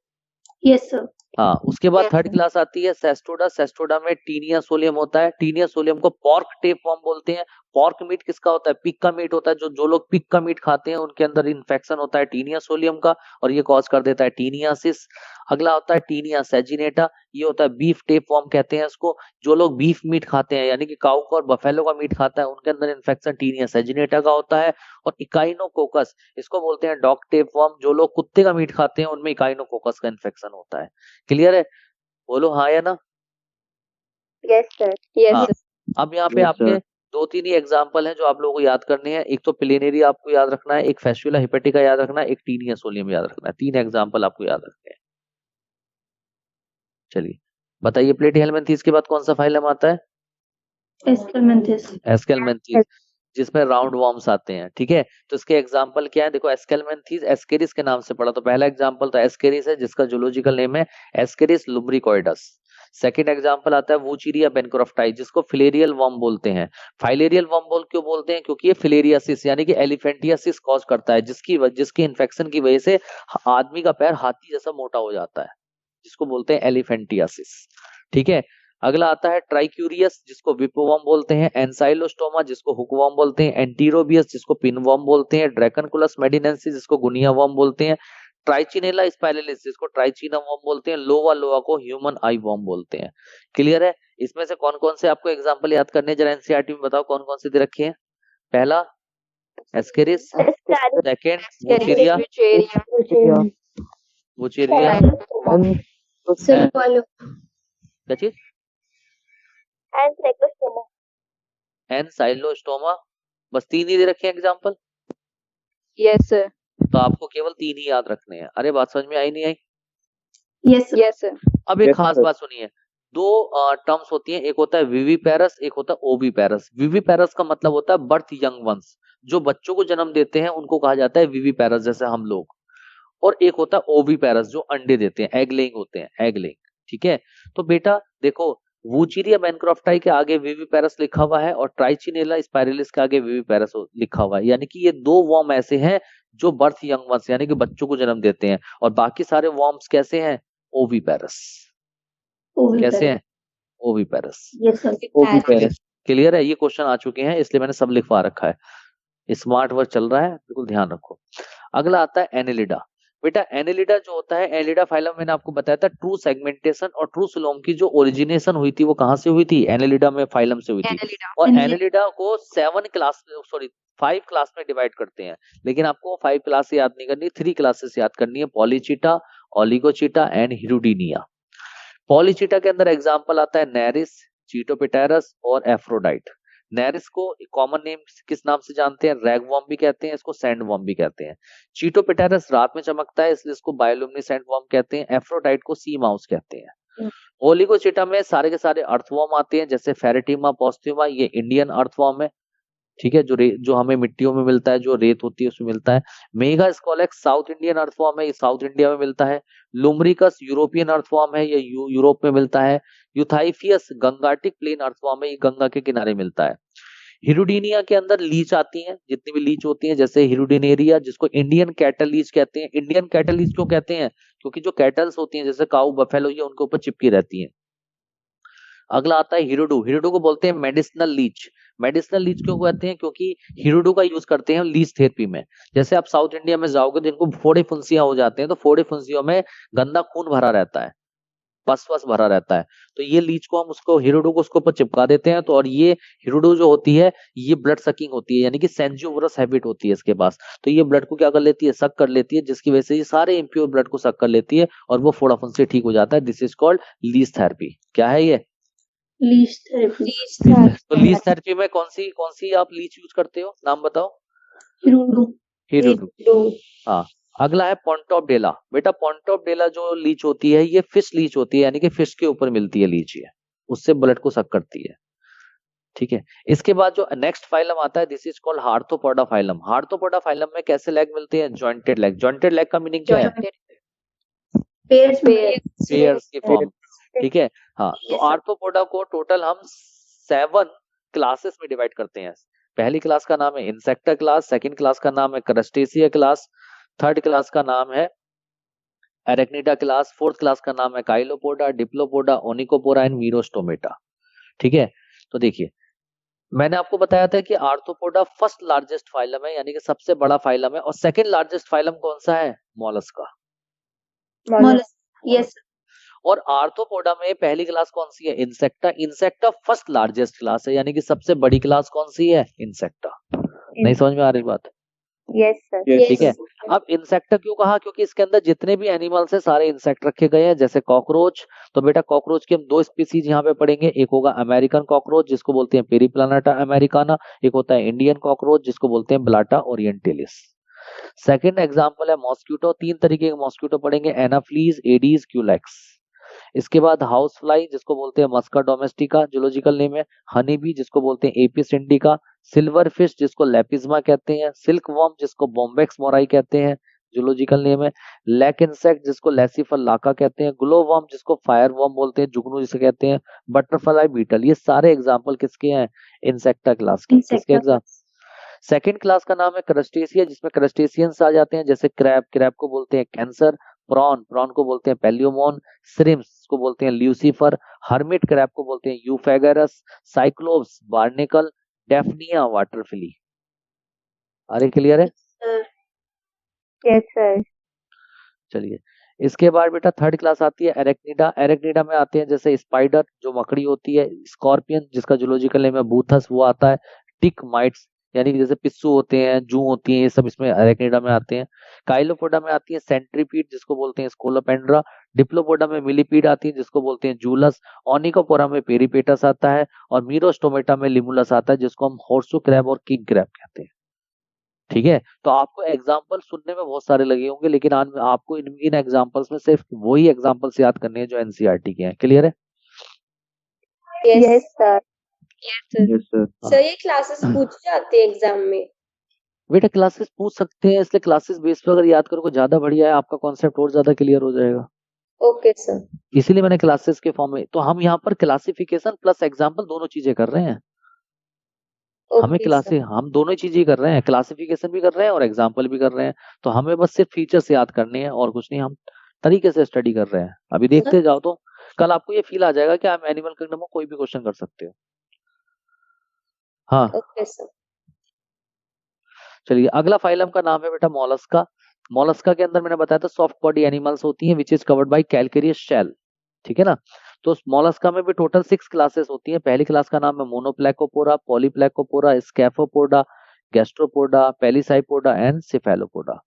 Speaker 2: Yes sir.
Speaker 1: हाँ, उसके बाद थर्ड क्लास आती है सेस्टोडा। सेस्टोडा में टीनिया सोलियम होता है, टीनिया सोलियम को पॉर्क टेपवर्म बोलते हैं। पॉर्क मीट किसका होता है? पिग का मीट होता है। जो लोग पिग का मीट खाते हैं उनके अंदर इन्फेक्शन होता है टीनिया सोलियम का, और ये कॉज कर देता है टीनियासिस। अगला होता है टीनिया सेजिनेटा, ये होता है बीफ टेपवर्म कहते हैं इसको। जो लोग बीफ मीट खाते हैं, यानी कि काऊ का और बफेलो का मीट खाता है, उनके अंदर इन्फेक्शन टीनिया सेजिनेटा का होता है। और इकाइनोकोकस, इसको बोलते हैं डॉग टेपवर्म। जो लोग कुत्ते का मीट खाते हैं उनमें इकाइनोकोकस का इन्फेक्शन होता है। क्लियर है? बोलो हाँ या ना?
Speaker 3: Yes sir. यस
Speaker 1: हाँ,
Speaker 3: सर।
Speaker 1: अब यहाँ पे आपके 2-3 ही एग्जाम्पल हैं जो आप लोगों को याद करने हैं। एक तो प्लेनेरिया आपको याद रखना है, एक फैस्युला हिपेटिका याद रखना है, एक टीनिया सोलियम याद रखना है। 3 एग्जाम्पल आपको याद रखने हैं। चलिए बताइए, प्लेटीहेल्मिन्थीस के बाद कौन सा फाइलम आता है?
Speaker 2: एस्केलमेंथिस।
Speaker 1: एस्केलमेंथीस, जिसमें राउंड वर्म्स आते हैं। ठीक है, तो इसके एग्जाम्पल क्या है? देखो, एस्केलमेंथीस एस्केरिस के नाम से पढ़ा, तो पहला एग्जाम्पल तो एस्केरिस है, जिसका जूलॉजिकल नेम है एस्केरिस लुम्ब्रिकॉइडस। सेकंड एग्जाम्पल आता है वूचीरिया बेनक्रोफ्टाई, जिसको फिलेरियल वर्म बोलते हैं। फाइलेरियल वर्म क्यों बोलते हैं? क्योंकि ये फिलेरियासिस यानी कि एलिफेंटियासिस कॉज करता है, जिसकी इन्फेक्शन की वजह से आदमी का पैर हाथी जैसा मोटा हो जाता है, जिसको बोलते हैं एलिफेंटियासिस। ठीक है, अगला आता है ट्राइक्यूरियस, जिसको विपोवर्म बोलते हैं। एंसाइलोस्टोमा, जिसको हुकवर्म बोलते हैं। एंटीरोबियस, जिसको पिनवर्म बोलते हैं। ड्रैकनकुलस मेडिनेंसिस, जिसको गुनिया वर्म बोलते हैं। ट्राइचिनेला स्पाइरलिस, जिसको ट्राइचिना वर्म बोलते हैं। लोवा लोवा को ह्यूमन आई वर्म बोलते हैं। क्लियर है? इसमें से कौन कौन से आपको एग्जाम्पल याद करने, जरा एनसीईआरटी में बताओ कौन कौन से दे रखे हैं। पहला एस्केरिस, सेकंड वूचीरिया, वूचीरिया क्या चीज, एनसाइलोस्टोमा, बस 3 ही दे रखे हैं एग्जाम्पल।
Speaker 3: Yes sir.
Speaker 1: तो आपको केवल 3 ही याद रखने हैं। अरे बात समझ में आई नहीं आई?
Speaker 2: Yes
Speaker 3: yes sir.
Speaker 1: अब एक खास बात सुनिए, 2 टर्म्स होती हैं, एक होता है विविपेरस, एक होता है ओविपेरस। विविपेरस का मतलब होता है बर्थ यंग वंस, जो बच्चों को जन्म देते हैं उनको कहा जाता है विविपेरस, जैसे हम लोग। और एक होता है ओविपेरस, जो अंडे देते हैं, एग लेइंग होते हैं, एग लेइंग। ठीक है, तो बेटा देखो, वूचीरिया बेनक्रोफ्टाई के आगे विविपेरस लिखा हुआ है, और ट्राइचिनेला स्पाइरलिस के आगे विविपेरस लिखा हुआ है, यानी कि ये 2 वर्म ऐसे हैं जो बर्थ यंग वंस यानी कि बच्चों को जन्म देते हैं। और बाकी सारे वर्म्स कैसे हैं? ओविपेरस। कैसे हैं? Oviparous.
Speaker 2: Yes sir.
Speaker 1: Oviparous. Clear है? ये क्वेश्चन आ चुके हैं, इसलिए मैंने सब लिखवा रखा है। स्मार्ट वर्क चल रहा है, बिल्कुल ध्यान रखो। अगला आता है एनेलिडा। बेटा एनेलिडा जो होता है, एनेलिडा फाइलम मैंने आपको बताया था, ट्रू सेगमेंटेशन और ट्रू सिलोम की जो ओरिजिनेशन हुई थी वो कहां से हुई थी? एनेलिडा में, फाइलम से हुई थी। और एनेलिडा को 5 क्लास में डिवाइड करते हैं, लेकिन आपको 5 क्लास याद नहीं करनी, 3 क्लासेस याद करनी है, पॉलीचीटा, ओलिगोचीटा एंड हिरुडीनिया। पॉलीचीटा के अंदर एग्जाम्पल आता है नेरिस, चीटोपिटेरस और एफ्रोडाइट। नेरिस को कॉमन नेम किस नाम से जानते हैं? रैगवॉर्म भी कहते हैं, इसको सैंडवॉर्म भी कहते हैं। चीटोपेटेरस रात में चमकता है इसलिए इसको बायोलुमिनेसेंट वॉर्म कहते हैं। एफ्रोडाइट को सी माउस कहते हैं। ओलिगोचिटा में सारे के सारे अर्थवॉर्म आते हैं, जैसे फेरेटिमा, पोस्ट्यूमा, ये इंडियन अर्थवॉर्म है, ठीक है, जो हमें मिट्टियों में मिलता है, जो रेत होती है उसमें मिलता है। Mega scolex south Indian earthworm है, ये साउथ इंडिया में मिलता है। लुम्ब्रिकस यूरोपियन अर्थवॉर्म है, ये यूरोप में मिलता है। यूथाइफियस गंगाटिक प्लेन अर्थवॉर्म है, ये गंगा के किनारे मिलता है। हिरुडीनिया के अंदर लीच आती हैं, जितनी भी लीच होती हैं, जैसे हिरुडिनेरिया, जिसको इंडियन कैटल लीच कहते हैं। इंडियन कैटल लीच क्यों कहते हैं? क्योंकि जो कैटल्स होती हैं जैसे काऊ, बफेलो, ये उनके ऊपर चिपकी रहती हैं। अगला आता है हिरुडू। हिरुडू को बोलते हैं मेडिसिनल लीच। मेडिसिनल लीच क्यों कहते हैं? क्योंकि हिरुडू का यूज करते हैं लीच थेरेपी में। जैसे आप साउथ इंडिया में जाओगे तो इनको फोड़े फुंसियां हो जाते हैं, तो फोड़े फुंसियों में गंदा खून भरा रहता है, पस वस भरा रहता है, तो ये लीच को हम उसको हिरुडू को उसके ऊपर चिपका देते हैं। तो और ये हिरुडू जो होती है ये ब्लड सकिंग होती है, यानी कि सेंजियोवरस हैबिट होती है इसके पास। तो ये ब्लड को क्या कर लेती है? सक कर लेती है, जिसकी वजह से ये सारे इम्प्योर ब्लड को सक कर लेती है और वो फोड़ा फुंसी ठीक हो जाता है। This is called leech therapy. क्या है ये?
Speaker 2: Leech therapy.
Speaker 1: तो लीच थेरेपी में कौन सी आप लीच यूज करते हो? नाम बताओ।
Speaker 2: हिरुडू।
Speaker 1: हिरुडू। हाँ। अगला है पॉन्टॉपडेला। बेटा पॉन्टॉपडेला जो लीच होती है ये फिश लीच होती है, यानी कि फिश के ऊपर मिलती है लीच, ये उससे ब्लड को सक करती है, ठीक है। इसके बाद जो नेक्स्ट फाइलम आता है this is called Arthropoda phylum. Arthropoda phylum में कैसे लेग मिलते हैं? Jointed leg. जॉइंटेड लेग का मीनिंग क्या है? पेयर्स की फॉर्म, ठीक है। हाँ, तो आर्थ्रोपोडा को टोटल हम 7 क्लासेस में डिवाइड करते हैं। पहली क्लास का नाम है इंसेक्टा क्लास, सेकंड क्लास का नाम है क्रस्टेसिया क्लास, थर्ड क्लास का नाम है एरेक्निडा क्लास, फोर्थ क्लास का नाम है काइलोपोडा, डिप्लोपोडा, ओनिकोपोरा एंड मीरोस्टोमेटा, ठीक है। तो देखिए मैंने आपको बताया था कि आर्थ्रोपोडा फर्स्ट लार्जेस्ट फाइलम है, यानी कि सबसे बड़ा फाइलम है। और सेकंड लार्जेस्ट फाइलम कौन सा है? मॉलस्का।
Speaker 3: यस।
Speaker 1: और आर्थ्रोपोडा में पहली क्लास कौन सी है? Insecta. Insecta first largest class है, यानी कि सबसे बड़ी क्लास कौन सी है? इंसेक्टा। नहीं समझ में आ रही बात?
Speaker 3: Yes sir.
Speaker 1: ठीक है। अब इंसेक्टा क्यों कहा? क्योंकि इसके अंदर जितने भी एनिमल्स है सारे इंसेक्ट रखे गए हैं, जैसे कॉकरोच। तो बेटा कॉकरोच की हम 2 स्पीसीज यहाँ पे पढ़ेंगे, एक होगा अमेरिकन कॉकरोच जिसको बोलते हैं पेरिप्लानेटा अमेरिकाना, एक होता है इंडियन कॉकरोच जिसको बोलते हैं ब्लाटा ओरिएंटेलिस। सेकंड एग्जांपल है मॉस्किटो। 3 तरीके के मॉस्किटो पढ़ेंगे, एनाफ्लीज, एडीज, क्यूलेक्स। इसके बाद हाउस फ्लाई जिसको बोलते हैं मस्का डोमेस्टिका, जूलॉजिकल नेम है। हनी बी जिसको बोलते हैं एपिस इंडिका, सिल्वर फिश जिसको लेपिज्मा कहते हैं, सिल्क वर्म जिसको बॉम्बेक्स मोराई कहते हैं, जूलॉजिकल नेम है। लैक इंसेक्ट जिसको लेसिफर लाका कहते हैं, ग्लो वर्म जिसको फायर वर्म बोलते हैं, जुगनू जिसे कहते हैं, बटरफ्लाई बीटल। ये सारे एग्जाम्पल किसके हैं? इंसेक्टा क्लास के। किसके एग्जाम? सेकेंड क्लास का नाम है क्रस्टेसिया, जिसमें क्रस्टेशियंस आ जाते हैं, जैसे क्रैब, क्रैब को बोलते हैं कैंसर, प्रॉन, प्रॉन को बोलते हैं पेलियोमोन, श्रिम्प्स को बोलते हैं ल्यूसीफर, हर्मिट क्रैब को बोलते हैं यूफेगरस, साइक्लोप्स बार्नेकल, डेफनिया वाटरफिली। अरे क्लियर है?
Speaker 3: Yes sir.
Speaker 1: चलिए इसके बाद बेटा थर्ड क्लास आती है एरेक्निडा। एरेक्निडा में आते हैं जैसे स्पाइडर जो मकड़ी होती है, स्कॉर्पियन जिसका जूलॉजिकल नेम है बूथस वो आता है, टिक माइट्स यानी कि जैसे पिस्सू होते हैं, जू होती हैं, ये सब इसमें एरेक्निडा में आते हैं। काइलोपोडा में आती है सेंट्रीपीड जिसको बोलते हैं स्कोलोपेंड्रा, डिप्लोपोडा में मिलीपीड आती है जिसको बोलते हैं जूलस, ओनिकोपोरा में पेरिपेटस आता है और मीरोस्टोमेटा में लिमुलस आता है जिसको हम हॉर्सू क्रैब और किंग क्रैब कहते हैं, ठीक है। तो आपको एग्जाम्पल सुनने में बहुत सारे लगे होंगे, लेकिन आज आपको इन एग्जाम्पल्स में सिर्फ वही एग्जाम्पल्स याद करने हैं जो एनसीईआरटी के हैं। क्लियर है?
Speaker 3: Yes sir.
Speaker 4: Yes sir.
Speaker 3: Sir ये क्लासेस पूछी जाती है एग्जाम में?
Speaker 1: बेटा क्लासेस पूछ सकते हैं, इसलिए क्लासेस बेस पर अगर याद करोगे ज्यादा बढ़िया है, आपका कॉन्सेप्ट और ज्यादा क्लियर हो जाएगा।
Speaker 3: Okay sir.
Speaker 1: इसीलिए मैंने क्लासेस के फॉर्म में, तो हम यहाँ पर क्लासिफिकेशन प्लस एग्जाम्पल दोनों चीजें कर रहे हैं। हमें क्लासे हम दोनों चीजें कर रहे हैं, क्लासिफिकेशन भी कर रहे हैं और एग्जाम्पल भी कर रहे हैं। तो हमें बस सिर्फ फीचर्स याद करने हैं और कुछ नहीं, हम तरीके से स्टडी कर रहे हैं। अभी देखते जाओ तो कल आपको ये फील आ जाएगा कि आप एनिमल किंगडम में कोई भी क्वेश्चन कर सकते हो। हाँ
Speaker 3: ओके सर।
Speaker 1: चलिए अगला फाइलम का नाम है बेटा मोलस्का। मोलस्का के अंदर मैंने बताया था सॉफ्ट बॉडी एनिमल्स होती हैं which is covered by calcareous shell, ठीक है ना। तो मोलस्का में भी टोटल 6 क्लासेस होती हैं। पहली क्लास का नाम है मोनोप्लेकोपोरा, पॉलीप्लेकोपोरा, स्कैफोपोडा, गैस्ट्रोपोडा, पेलिसाइपोडा एंड सिफेलोपोडा,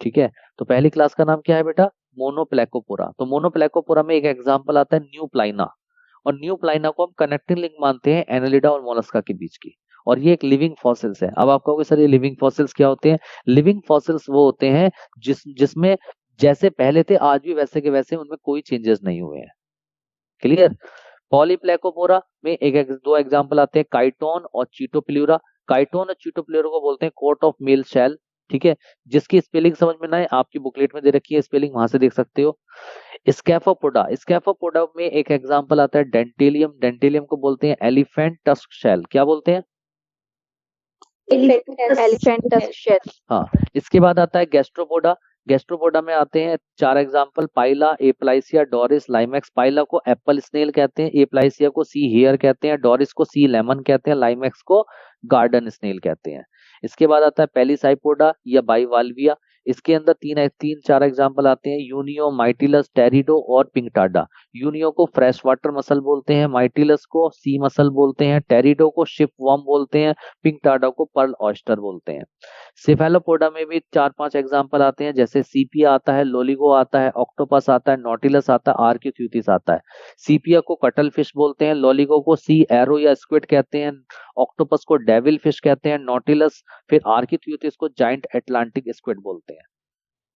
Speaker 1: ठीक है। तो पहली क्लास का नाम क्या है बेटा? मोनोप्लेकोपोरा। तो मोनोप्लेकोपोरा में एक एग्जांपल आता है न्यू प्लाइना, और न्यू प्लाइना को हम कनेक्टिंग लिंक मानते हैं एनालिडा और मोलस्का के बीच की, और ये एक लिविंग फॉसिल्स है। अब आप कहोगे सर ये लिविंग फॉसिल्स क्या होते हैं? लिविंग फॉसिल्स वो होते हैं जिसमें जैसे पहले थे आज भी वैसे के वैसे, उनमें कोई चेंजेस नहीं हुए हैं। क्लियर? पॉलीप्लेकोपोरा में दो एग्जांपल आते हैं, काइटोन और चीटोप्ल्यूरा। काइटोन और चीटोप्ल्यूरा को बोलते हैं कोट ऑफ मेल शेल, ठीक है, जिसकी स्पेलिंग समझ में ना आए आपकी बुकलेट में दे रखी है स्पेलिंग, वहां से देख सकते हो। स्कैफोपोडा, स्कैफोपोडा में एक एग्जांपल आता है डेंटेलियम। डेंटेलियम को बोलते हैं एलिफेंट टस्क शेल। क्या बोलते हैं?
Speaker 3: Elephant tusk shell.
Speaker 1: हाँ। इसके बाद आता है गैस्ट्रोपोडा। गैस्ट्रोपोडा में आते हैं 4 एग्जांपल, पाइला, एप्लाइसिया, डोरिस, लाइमेक्स। पाइला को एप्पल स्नेल कहते हैं, एप्लाइसिया को सी हेयर कहते हैं, डोरिस को सी लेमन कहते हैं, लाइमेक्स को गार्डन स्नेल कहते हैं। इसके बाद आता है पेलिसाइपोडा या बाइवाल्विया। इसके अंदर तीन चार एग्जांपल आते हैं, यूनियो, माइटिलस, टेरिडो और पिंकटाडा। यूनियो को फ्रेश वाटर मसल बोलते हैं, माइटिलस को सी मसल बोलते हैं, टेरिडो को शिप वर्म बोलते हैं, पिंकटाडा को पर्ल ऑयस्टर बोलते हैं। सेफेलोपोडा में भी 4-5 एग्जांपल आते हैं, जैसे सीपिया आता है, लोलिगो आता है, ऑक्टोपस आता है, नॉटिलस आता है, आर्किथ्यूथिस आता है। सीपिया को कटल फिश बोलते हैं, लोलिगो को सी एरो या स्क्विड कहते हैं, ऑक्टोपस को डेविल फिश कहते हैं, नॉटिलस फिर आर्किथ्यूथिस को जाइंट एटलांटिक स्क्विड बोलते हैं।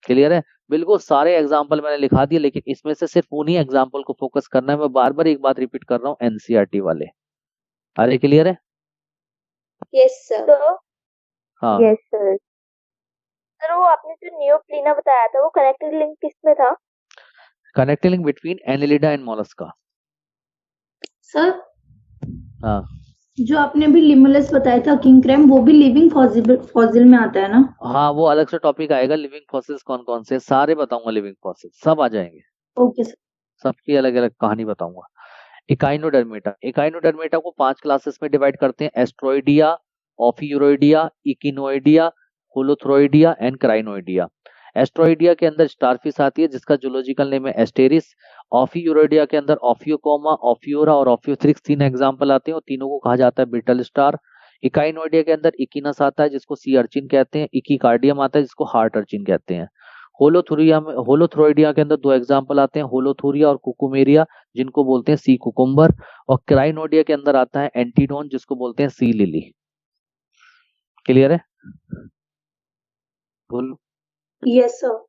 Speaker 1: क्लियर है? बिल्कुल सारे एग्जाम्पल मैंने लिखा दिए, लेकिन इसमें से सिर्फ उन्हीं एग्जाम्पल को फोकस करना है। मैं बार बार एक बात रिपीट कर रहा हूँ, एनसीईआरटी वाले। अरे क्लियर है?
Speaker 3: Yes sir.
Speaker 1: हाँ
Speaker 3: यस सर। सर वो आपने जो नियोप्लीना बताया था वो कनेक्टिंग लिंक किस में था?
Speaker 1: Connecting link between Annelida and Mollusca.
Speaker 2: Sir
Speaker 1: हाँ
Speaker 2: जो आपने अभी लिमुलस बताया था किंग क्रैब, वो भी लिविंग फॉसिल में आता है ना?
Speaker 1: हाँ, वो अलग से टॉपिक आएगा, लिविंग फॉसिल्स कौन कौन से, सारे बताऊंगा, लिविंग फॉसिल्स सब आ जाएंगे,
Speaker 2: ओके सर।
Speaker 1: सबकी अलग अलग कहानी बताऊंगा। इकाइनोडर्मेटा, इकाइनोडर्मेटा को 5 क्लासेस में डिवाइड करते हैं, एस्ट्रोइडिया, ऑफियूरोइडिया, इकिनोइडिया, होलोथ्रोइडिया एंड क्राइनोइडिया। एस्ट्रोइडिया के अंदर स्टारफिश आती है जिसका जूलॉजिकल नेम है एस्टेरिस। ऑफियूरोइडिया के अंदर ऑफियोकोमा, ऑफियोरा और ऑफियोथ्रिक्स 3 एग्जांपल आते हैं और तीनों को कहा जाता है ब्रिटल स्टार। इकाइनोइडिया के अंदर इकिनस आता है जिसको सी अर्चिन कहते हैं, इकीकार्डियम आता है जिसको हार्ट अर्चिन कहते हैं। होलोथ्रोइडिया के अंदर 2 एग्जांपल आते हैं, होलोथूरिया और कुकुमेरिया जिनको बोलते हैं सी कुकुम्बर, और क्राइनोडिया के अंदर आता है एंटीडोन जिसको बोलते हैं सी लिली। क्लियर है? बोल।
Speaker 2: Yes sir.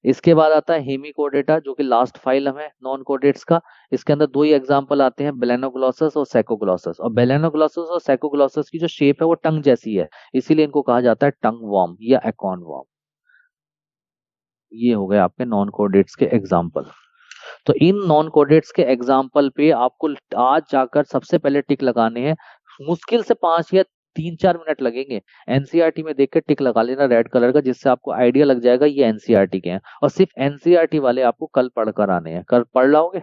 Speaker 1: इसके बाद आता है हेमिकोडेटा जो कि लास्ट फाइलम है नॉन कोडेट्स का। इसके अंदर 2 ही एग्जांपल आते हैं, बेलेनोग्लॉसस और सैकोग्लॉसस। और बेलेनोग्लॉसस और सैकोग्लॉसस की जो शेप है वो टंग जैसी है, इसीलिए इनको कहा जाता है टंग वॉर्म या एकॉन वॉर्म। ये हो गए आपके नॉन कोडेट्स के एग्जाम्पल। तो इन नॉन कोडेट्स के एग्जाम्पल पे आपको आज जाकर सबसे पहले टिक लगाने हैं, मुश्किल से 5 या 3-4 मिनट लगेंगे। एनसीईआरटी में देख के टिक लगा लेना रेड कलर का, जिससे आपको आइडिया लग जाएगा ये एनसीईआरटी के हैं, और सिर्फ एनसीईआरटी वाले आपको कल पढ़कर आने हैं। कल पढ़ लाओगे?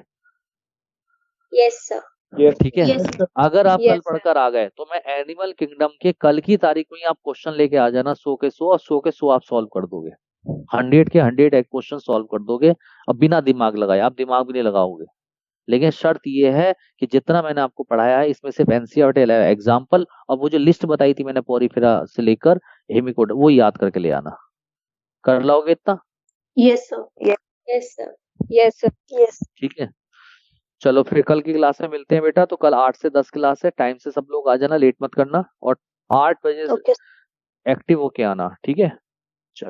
Speaker 3: Yes sir.
Speaker 1: ठीक है।
Speaker 2: Yes, sir.
Speaker 1: अगर आप कल
Speaker 3: Yes, sir.
Speaker 1: पढ़कर आ गए तो मैं एनिमल किंगडम के कल की तारीख में ही आप क्वेश्चन लेके आ जाना, 100 के 100 और 100 के 100 आप सॉल्व कर दोगे, 100 के 100 क्वेश्चन सॉल्व कर दोगे, अब बिना दिमाग लगाए। आप दिमाग भी नहीं लगाओगे, लेकिन शर्त ये है कि जितना मैंने आपको पढ़ाया है इसमें सिर्फ एनसीईआरटी एग्जाम्पल और वो जो लिस्ट बताई थी मैंने पोरीफेरा से लेकर हेमिकोड, वो याद करके ले आना। कर लाओगे इतना?
Speaker 2: Yes sir.
Speaker 3: Yes sir. Yes sir. Yes.
Speaker 1: ठीक है, चलो फिर कल की क्लास में मिलते हैं बेटा। तो कल 8 से 10 क्लास है, टाइम से सब लोग आ जाना, लेट मत करना, और 8 बजे
Speaker 3: ओके।
Speaker 1: एक्टिव होके आना, ठीक है?